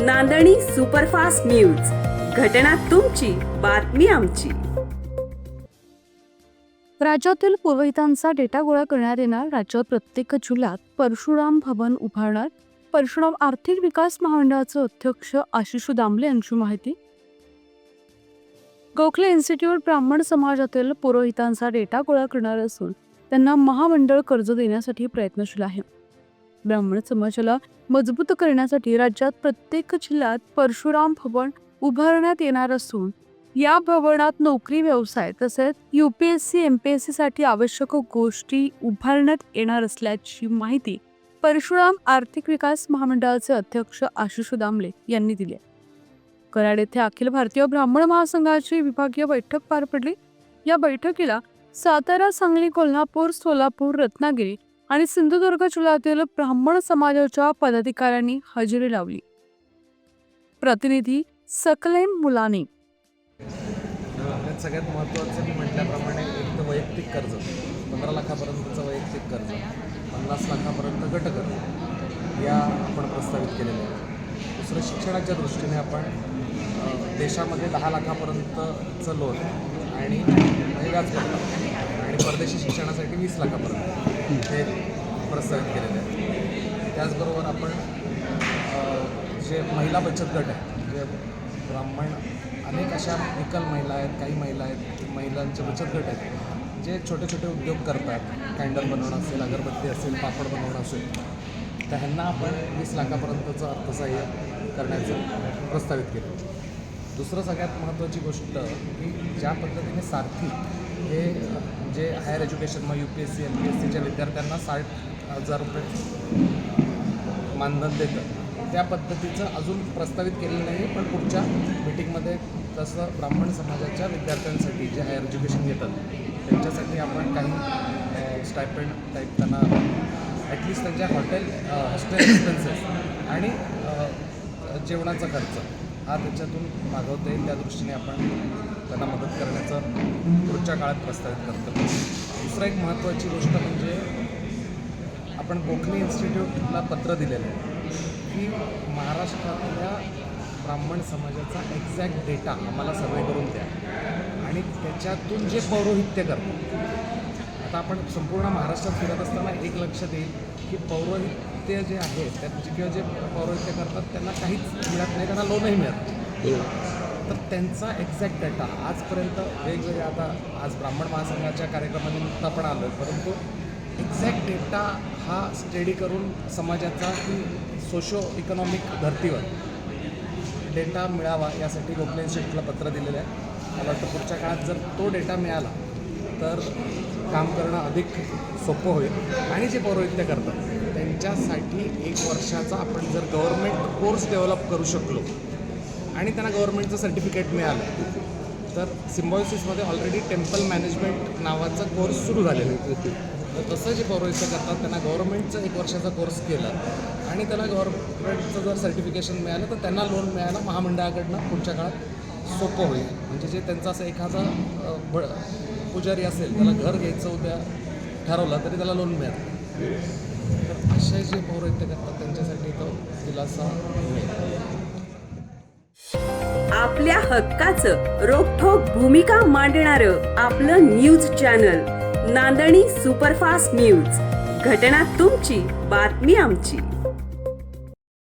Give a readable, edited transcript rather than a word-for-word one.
नांदणी superfast news. घटना तुमची, बातमी आमची. राज्यातील पुरोहितांचा डेटा गोळा करण्यात येणार. राज्यात प्रत्येक जिल्ह्यात परशुराम भवन उभारणार. परशुराम आर्थिक विकास महामंडळाचे अध्यक्ष आशिष दामले यांची माहिती. गोखले इन्स्टिट्यूट ब्राह्मण समाजातील पुरोहितांचा डेटा गोळा करणार असून त्यांना महामंडळ कर्ज देण्यासाठी प्रयत्नशील आहे. ब्राह्मण समाजाला मजबूत करण्यासाठी राज्यात प्रत्येक जिल्ह्यात परशुराम भवन उभारण्यात येणार असून या भवनात नोकरी, व्यवसाय तसेच UPSC MPSC साठी आवश्यक गोष्टी उभारण्यात येणार असल्याची माहिती परशुराम आर्थिक विकास महामंडळाचे अध्यक्ष आशिष दामले यांनी दिली. कराड येथे अखिल भारतीय ब्राह्मण महासंघाची विभागीय बैठक पार पडली. या बैठकीला सातारा, सांगली, कोल्हापूर, सोलापूर, रत्नागिरी आणि सिंधुदुर्ग जिल्ह्यातील ब्राह्मण समाजाच्या पदाधिकाऱ्यांनी हजेरी लावली. प्रतिनिधी सकलेन मुलानी. सगळ्यात महत्त्वाचं मी म्हटल्याप्रमाणे एक तर वैयक्तिक कर्ज 15 लाखापर्यंतचं वैयक्तिक कर्ज, 50 लाखापर्यंत गट कर्ज या आपण प्रस्तावित केलेलं आहे. दुसरं शिक्षणाच्या दृष्टीने आपण देशामध्ये 10 लाखापर्यंतचं लोन आणि व्याजपत्र आणि परदेशी शिक्षणासाठी 20 लाखापर्यंत हे प्रस्तावित केलेलं आहे. त्याचबरोबर आपण जे महिला बचत गट आहे, जे ब्राह्मण अनेक अशा विकल महिला आहेत, काही महिला आहेत, महिलांचे बचत गट आहेत जे छोटे छोटे उद्योग करतात. कॅन्डल बनवणं असेल, अगरबत्ती असेल, पापड बनवणं असेल, तर ह्यांना आपण 20 लाखापर्यंतचं अर्थसहाय्य करण्याचं प्रस्तावित केलं. दुसरं सगळ्यात महत्त्वाची गोष्ट की ज्या पद्धतीने सारथी हे जे हायर एज्युकेशन मग UPSC MPSCच्या विद्यार्थ्यांना 60,000 रुपये मानधन देतं, त्या पद्धतीचं अजून प्रस्तावित केलेलं नाही. पण पुढच्या मीटिंगमध्ये तसं ब्राह्मण समाजाच्या विद्यार्थ्यांसाठी जे हायर एज्युकेशन घेतात त्यांच्यासाठी आपण काही स्टायपेंड टाईप त्यांना ॲटलिस्ट त्यांच्या हॉस्टेल एक्सपेन्सेस आणि जेवणाचा खर्च हा त्याच्यातून मागवता येईल, त्या दृष्टीने आपण त्यांना मदत करण्याचं पुढच्या काळात प्रस्तावित करतो. दुसरं एक महत्त्वाची गोष्ट म्हणजे आपण गोखले इन्स्टिट्यूटला पत्र दिलेलं आहे की महाराष्ट्रातल्या ब्राह्मण समाजाचा एक्झॅक्ट डेटा आम्हाला सर्वे करून द्या आणि त्याच्यातून जे पौरोहित्य करतात. आता आपण संपूर्ण महाराष्ट्रात फिरत असताना एक लक्षात येईल की पौरोहित्य जे आहे त्याचे किंवा जे पौरोहित्य करतात त्यांना काहीच मिळत नाही, त्यांना लोनही मिळत नाही. तर त्यांचा एक्झॅक्ट डेटा आजपर्यंत वेगवेगळ्या, आता आज ब्राह्मण महासंघाच्या कार्यक्रमानिमित्त आपण आलो, परंतु एक्झॅक्ट डेटा हा स्टडी करून समाजाचा की सोशो इकॉनॉमिक धर्तीवर डेटा मिळावा यासाठी गोखले इन्स्टिट्यूटला पत्र दिलेलं आहे. मला वाटतं पुढच्या काळात जर तो डेटा मिळाला तर काम करणं अधिक सोपं होईल. आणि जे पौरोहित्य करतात त्यांच्यासाठी 1 वर्षाचा आपण जर गव्हर्नमेंट कोर्स डेव्हलप करू शकलो आणि त्यांना गव्हर्नमेंटचं सर्टिफिकेट मिळालं तर सिम्बॉयसिसमध्ये ऑलरेडी टेम्पल मॅनेजमेंट नावाचा कोर्स सुरू झालेला आहे. तर तसं जे पौरोहित्य करतात त्यांना गव्हर्नमेंटचं 1 वर्षाचा कोर्स केला आणि त्याला गव्हर्नमेंटचं जर सर्टिफिकेशन मिळालं तर त्यांना लोन मिळायला महामंडळाकडनं पुढच्या काळात सोपं होईल. म्हणजे जे त्यांचं असं एखादा पुजारी असेल, त्याला घर घ्यायचं उद्या ठरवलं तरी त्याला लोन मिळेल. तर असे जे पौरोहित्य करतात त्यांच्यासाठी तो दिलासा मिळेल. आपल्या हक्काचं रोखठोक भूमिका मांडणारं आपलं न्यूज चॅनल नांदणी सुपरफास्ट न्यूज. घटना तुमची, बातमी आमची.